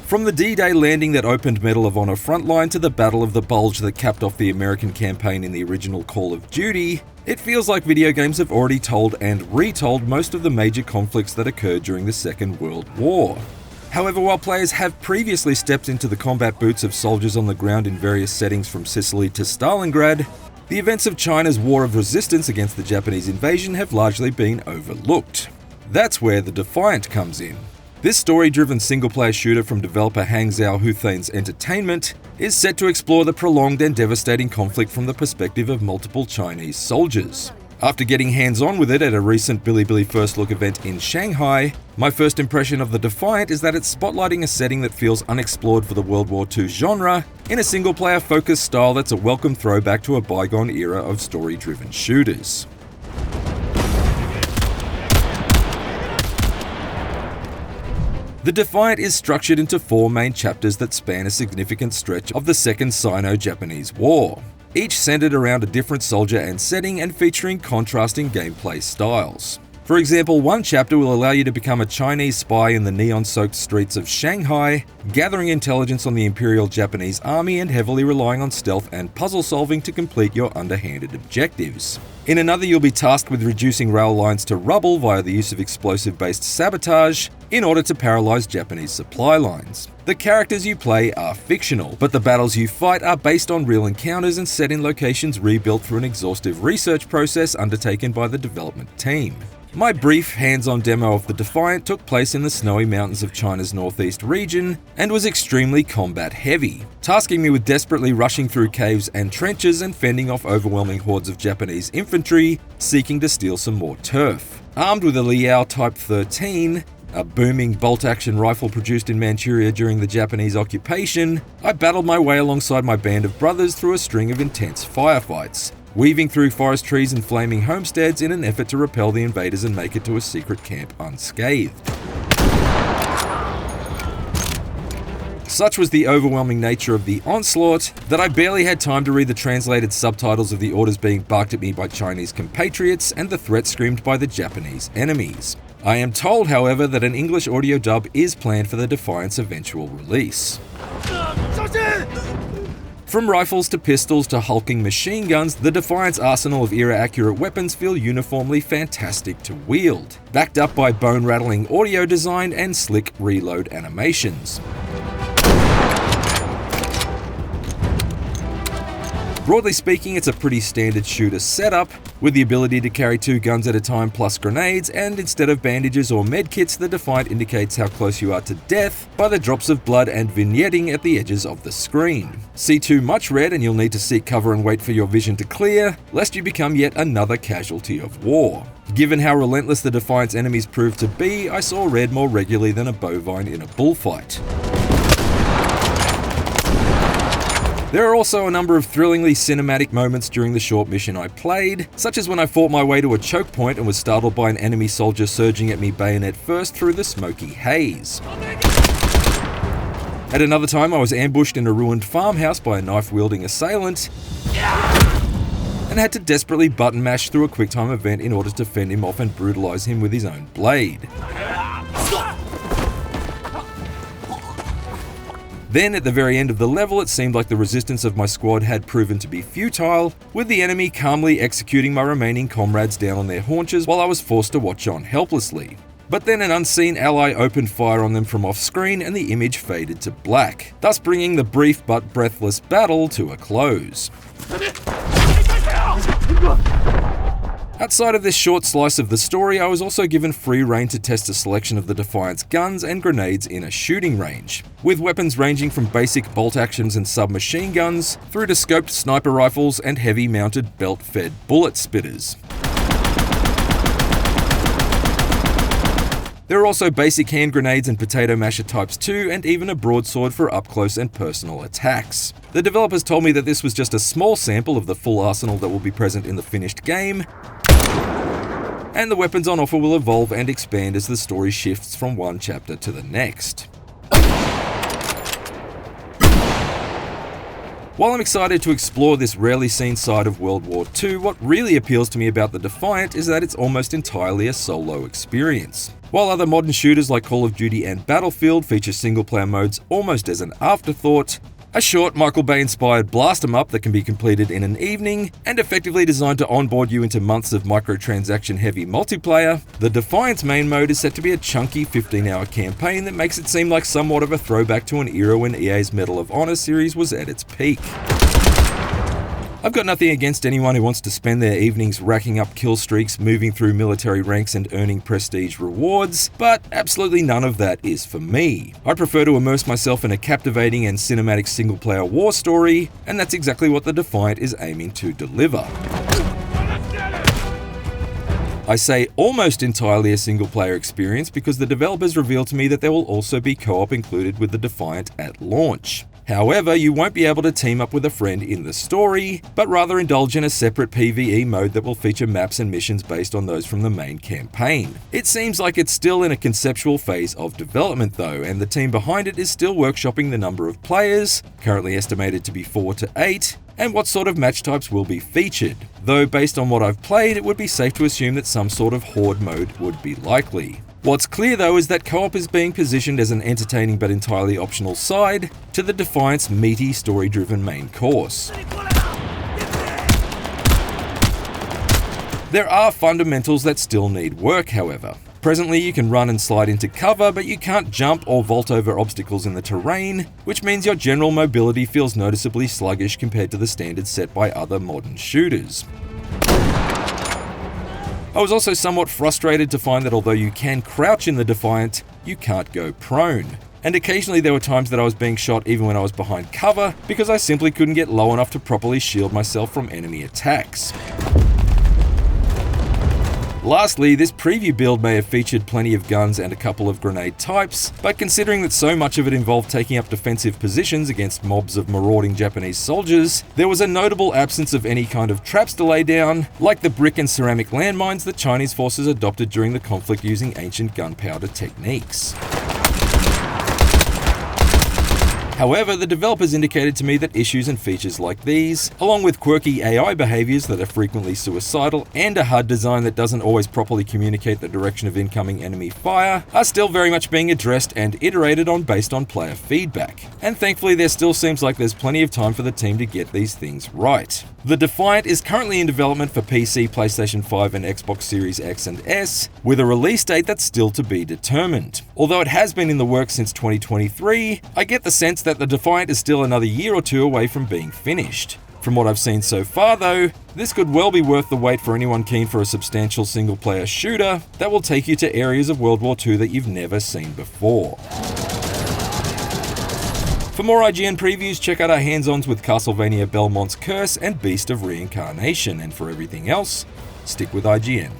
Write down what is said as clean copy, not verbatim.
From the D-Day landing that opened Medal of Honor Frontline to the Battle of the Bulge that capped off the American campaign in the original Call of Duty, it feels like video games have already told and retold most of the major conflicts that occurred during the Second World War. However, while players have previously stepped into the combat boots of soldiers on the ground in various settings from Sicily to Stalingrad, the events of China's War of Resistance against the Japanese invasion have largely been overlooked. That's where the Defiant comes in. This story-driven single-player shooter from developer Hangzhou Hoothanes Entertainment is set to explore the prolonged and devastating conflict from the perspective of multiple Chinese soldiers. After getting hands-on with it at a recent BiliBili First Look event in Shanghai, my first impression of the Defiant is that it's spotlighting a setting that feels unexplored for the World War II genre in a single-player focused style that's a welcome throwback to a bygone era of story-driven shooters. The Defiant is structured into 4 main chapters that span a significant stretch of the Second Sino-Japanese War, each centered around a different soldier and setting and featuring contrasting gameplay styles. For example, one chapter will allow you to become a Chinese spy in the neon-soaked streets of Shanghai, gathering intelligence on the Imperial Japanese Army and heavily relying on stealth and puzzle solving to complete your underhanded objectives. In another, you'll be tasked with reducing rail lines to rubble via the use of explosive-based sabotage in order to paralyze Japanese supply lines. The characters you play are fictional, but the battles you fight are based on real encounters and set in locations rebuilt through an exhaustive research process undertaken by the development team. My brief hands-on demo of the Defiant took place in the snowy mountains of China's northeast region and was extremely combat-heavy, tasking me with desperately rushing through caves and trenches and fending off overwhelming hordes of Japanese infantry seeking to steal some more turf. Armed with a Liao Type 13, a booming bolt-action rifle produced in Manchuria during the Japanese occupation, I battled my way alongside my band of brothers through a string of intense firefights, weaving through forest trees and flaming homesteads in an effort to repel the invaders and make it to a secret camp unscathed. Such was the overwhelming nature of the onslaught that I barely had time to read the translated subtitles of the orders being barked at me by Chinese compatriots and the threats screamed by the Japanese enemies. I am told, however, that an English audio dub is planned for the Defiant's eventual release. From rifles to pistols to hulking machine guns, the Defiant's arsenal of era-accurate weapons feel uniformly fantastic to wield, backed up by bone-rattling audio design and slick reload animations. Broadly speaking, it's a pretty standard shooter setup, with the ability to carry 2 guns at a time plus grenades, and instead of bandages or medkits, the Defiant indicates how close you are to death by the drops of blood and vignetting at the edges of the screen. See too much red and you'll need to seek cover and wait for your vision to clear, lest you become yet another casualty of war. Given how relentless the Defiant's enemies prove to be, I saw red more regularly than a bovine in a bullfight. There are also a number of thrillingly cinematic moments during the short mission I played, such as when I fought my way to a choke point and was startled by an enemy soldier surging at me bayonet first through the smoky haze. At another time, I was ambushed in a ruined farmhouse by a knife-wielding assailant and had to desperately button mash through a QuickTime event in order to fend him off and brutalize him with his own blade. Then, at the very end of the level, it seemed like the resistance of my squad had proven to be futile, with the enemy calmly executing my remaining comrades down on their haunches while I was forced to watch on helplessly. But then an unseen ally opened fire on them from off-screen and the image faded to black, thus bringing the brief but breathless battle to a close. Outside of this short slice of the story, I was also given free rein to test a selection of the Defiant's guns and grenades in a shooting range, with weapons ranging from basic bolt actions and submachine guns through to scoped sniper rifles and heavy-mounted belt-fed bullet spitters. There are also basic hand grenades and potato masher types 2, and even a broadsword for up-close and personal attacks. The developers told me that this was just a small sample of the full arsenal that will be present in the finished game, and the weapons on offer will evolve and expand as the story shifts from one chapter to the next. While I'm excited to explore this rarely seen side of World War II, what really appeals to me about the Defiant is that it's almost entirely a solo experience. While other modern shooters like Call of Duty and Battlefield feature single-player modes almost as an afterthought, a short Michael Bay-inspired blast 'em up that can be completed in an evening and effectively designed to onboard you into months of microtransaction-heavy multiplayer, the Defiant's main mode is set to be a chunky 15-hour campaign that makes it seem like somewhat of a throwback to an era when EA's Medal of Honor series was at its peak. I've got nothing against anyone who wants to spend their evenings racking up kill streaks, moving through military ranks and earning prestige rewards, but absolutely none of that is for me. I prefer to immerse myself in a captivating and cinematic single-player war story, and that's exactly what the Defiant is aiming to deliver. I say almost entirely a single-player experience because the developers revealed to me that there will also be co-op included with the Defiant at launch. However, you won't be able to team up with a friend in the story, but rather indulge in a separate PvE mode that will feature maps and missions based on those from the main campaign. It seems like it's still in a conceptual phase of development though, and the team behind it is still workshopping the number of players, currently estimated to be 4 to 8, and what sort of match types will be featured. Though based on what I've played, it would be safe to assume that some sort of horde mode would be likely. What's clear though is that co-op is being positioned as an entertaining but entirely optional side to the Defiant's meaty story-driven main course. There are fundamentals that still need work, however. Presently you can run and slide into cover, but you can't jump or vault over obstacles in the terrain, which means your general mobility feels noticeably sluggish compared to the standards set by other modern shooters. I was also somewhat frustrated to find that although you can crouch in the Defiant, you can't go prone. And occasionally there were times that I was being shot even when I was behind cover because I simply couldn't get low enough to properly shield myself from enemy attacks. Lastly, this preview build may have featured plenty of guns and a couple of grenade types, but considering that so much of it involved taking up defensive positions against mobs of marauding Japanese soldiers, there was a notable absence of any kind of traps to lay down, like the brick and ceramic landmines that Chinese forces adopted during the conflict using ancient gunpowder techniques. However, the developers indicated to me that issues and features like these, along with quirky AI behaviors that are frequently suicidal and a HUD design that doesn't always properly communicate the direction of incoming enemy fire, are still very much being addressed and iterated on based on player feedback. And thankfully there still seems like there's plenty of time for the team to get these things right. The Defiant is currently in development for PC, PlayStation 5 and Xbox Series X and S, with a release date that's still to be determined. Although it has been in the works since 2023, I get the sense that the Defiant is still another year or two away from being finished. From what I've seen so far though, this could well be worth the wait for anyone keen for a substantial single-player shooter that will take you to areas of World War II that you've never seen before. For more IGN previews, check out our hands-ons with Castlevania Belmont's Curse and Beast of Reincarnation, and for everything else, stick with IGN.